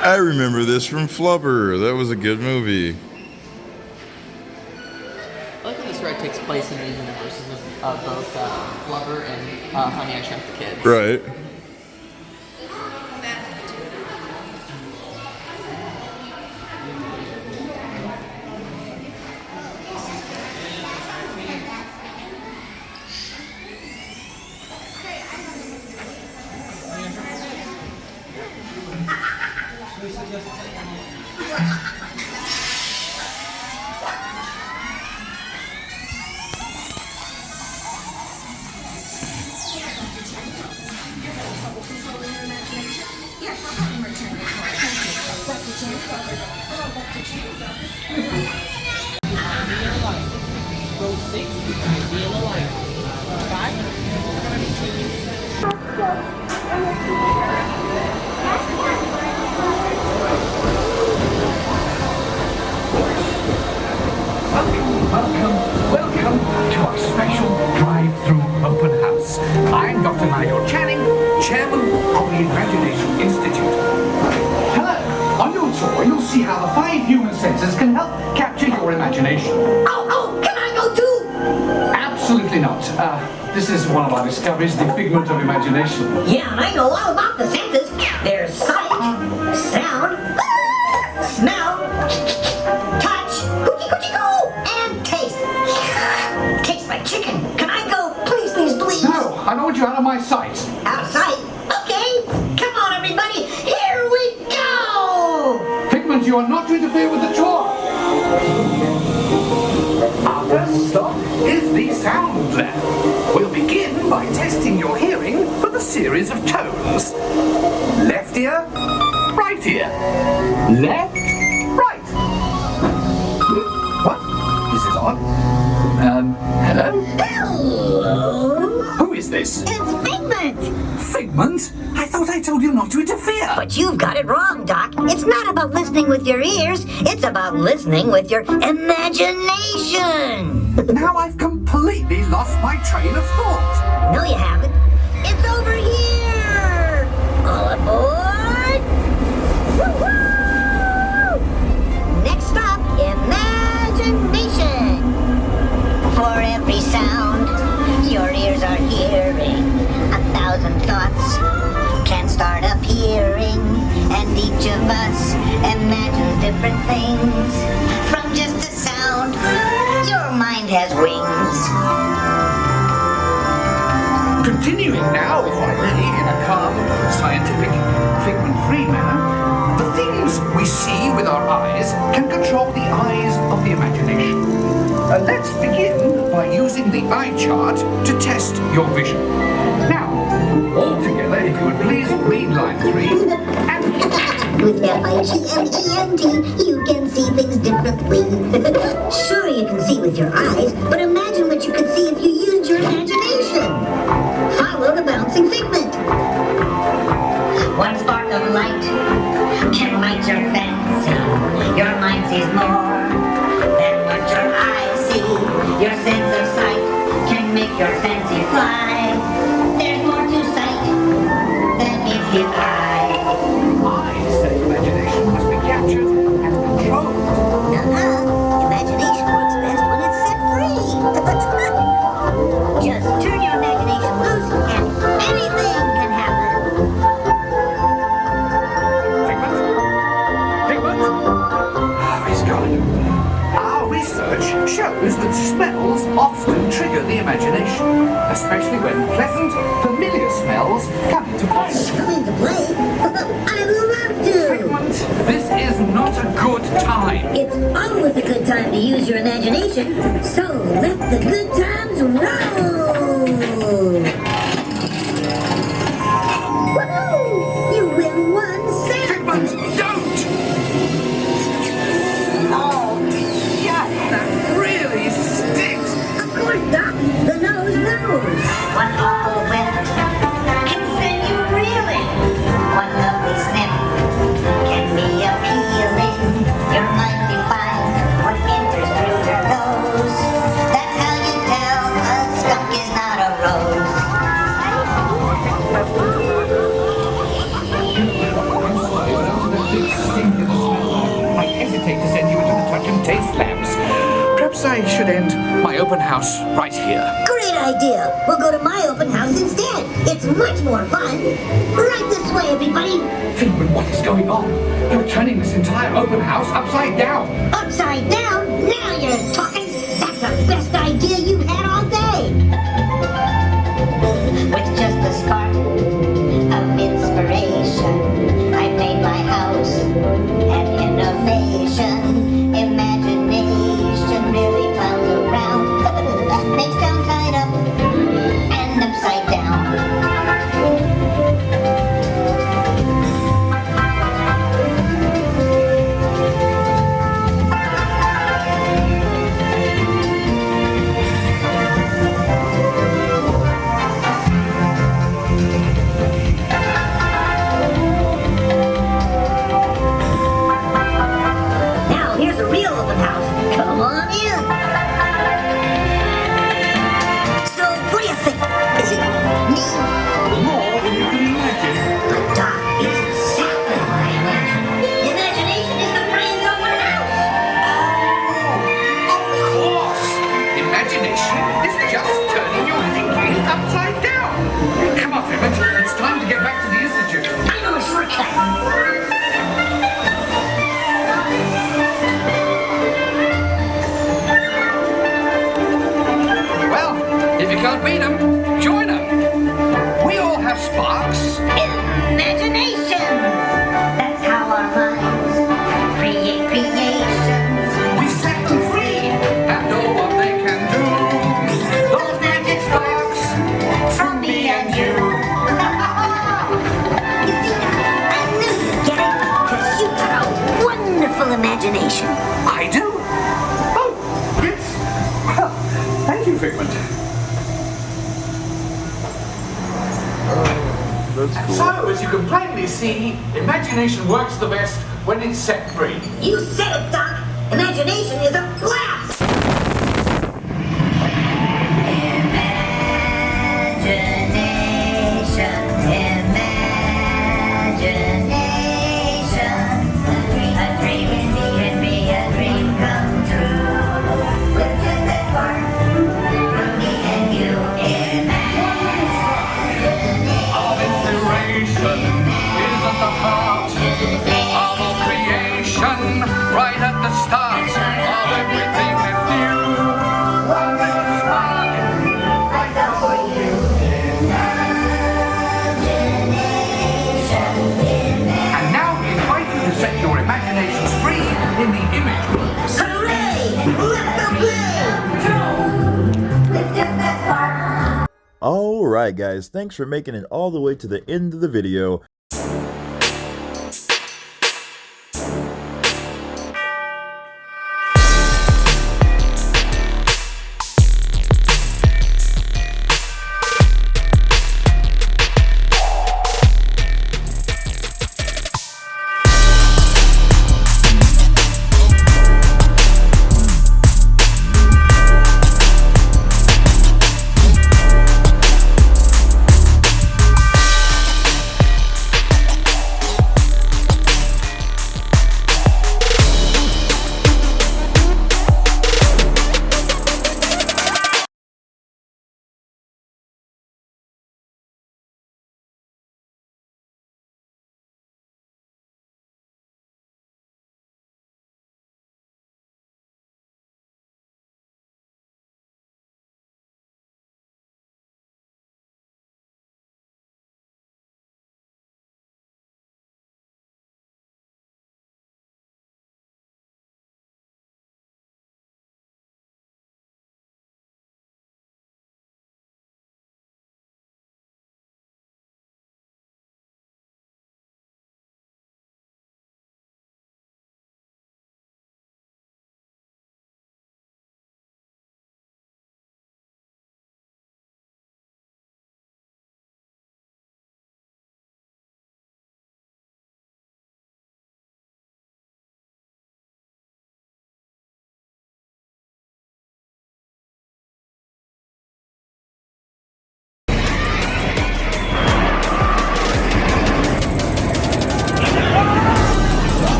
I remember this from Flubber. That was a good movie. I like how this ride takes place in these universes of both Flubber and Honey, I Shrunk the Kids. Right. Welcome to our special drive-through open house. I'm Dr. Nigel Channing, Chairman of the Imagination Institute. Hello. On your tour, you'll see how the 5 human senses can help capture your imagination. Oh, can I go too? Absolutely not. This is one of our discoveries, the figment of imagination. Yeah, I know all about the senses. There's sight, sound, smell, touch, coochie-coochie-coo, and taste. Tastes like chicken. Can I go? Please, please, please. No, I don't want you out of my sight. Out of sight? Okay. Come on, everybody. Here we go. Figment, you are not to interfere with the tour. Our first stop is the sound lab. We'll begin by testing your hearing with a series of tones. Left ear, right ear. Left, right. What? This is odd. Hello? Hello. Who is this? It's Figment. Figment? I thought I told you not to interfere. But you've got it wrong, Doc. It's not about listening with your ears. It's about listening with your imagination. Now I've completely lost my train of thought. No, you haven't. It's over here. All aboard. Woo-hoo! Next stop, imagination. For every sound your ears are hearing, 1,000 thoughts can start appearing, and each of us imagines different things. From just a sound, your mind has wings. Continuing now, if I may, in a calm, scientific, figment-free manner, the things we see with our eyes can control the eyes of the imagination. Let's begin by using the eye chart to test your vision. Now, all together, if you would please read line 3 and... With F-I-G-M-E-N-T, you can see things differently. Sure, you can see with your eyes, but imagine what you could see if you used your imagination. Follow the bouncing figment. One spark of light can light your fancy. Your mind sees more than what your eyes see. Your sense of sight can make your fancy fly. There's more to sight than meets the eye. I say imagination must be captured and controlled. Imagination works best when it's set free. Just turn your imagination loose and anything can happen. Figment? Figment? He's gone. Our research shows that smells often trigger the imagination, especially when pleasant, familiar smells come into play. Come into play? I'd love to. Figment, this is not a good time. It's always a good time to use your imagination, so let the good times roll. Woohoo! You win 1 cent. Figment, don't! Oh, yeah, that really stinks. Of course, Doc. The nose knows. One awful whiff can send you reeling. One lovely sniff can be appealing. Your mind defines what enters through your nose. That's how you tell a skunk perhaps I should end my open house right here. Great idea. We'll go to my open house instead. It's much more fun. Right this way, everybody. Figment, what is going on? You're turning this entire open house upside down. Upside down? Now you're talking. That's the best idea you've had all day. With just a spark of inspiration, I made my house an innovation. Imagination really clowns around. Makes down side up and upside down. Now here's a real open house. Come on in. So what do you think? Is it me? More than you can imagine. The doc is exactly what I imagined. Imagination is the brain's open house. Of course! Imagination is just turning your thinking upside down. Come on, Figment. It's time to get back to the Institute. I know a shortcut. Well, if you can't beat them, join them. We all have sparks. Imagination. That's how our minds create creations. We set them free and know what they can do. Those magic sparks from me and you. You see now, I knew you'd get it, 'cause you got a wonderful imagination. I do. Oh, yes. Well, thank you, Figment. That's cool. So, as you can plainly see, imagination works the best when it's set free. You said it, Doc. Imagination is a blast. Imagination, imagination. A dream can be a dream come true. With just that spark from me and you. Our inspiration is at the heart of all creation, right at the start of everything that's new. One little spark, right now for you. And now we invite you to set your imaginations free in the image world. Hooray! Let's go play! With just that spark. Alright guys, thanks for making it all the way to the end of the video.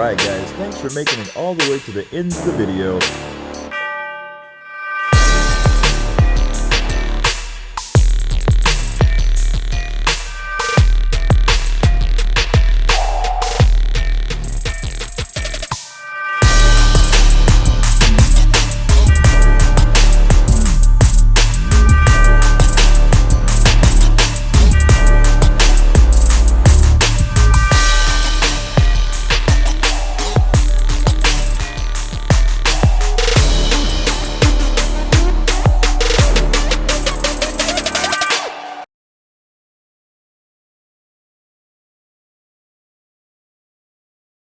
Alright guys, thanks for making it all the way to the end of the video.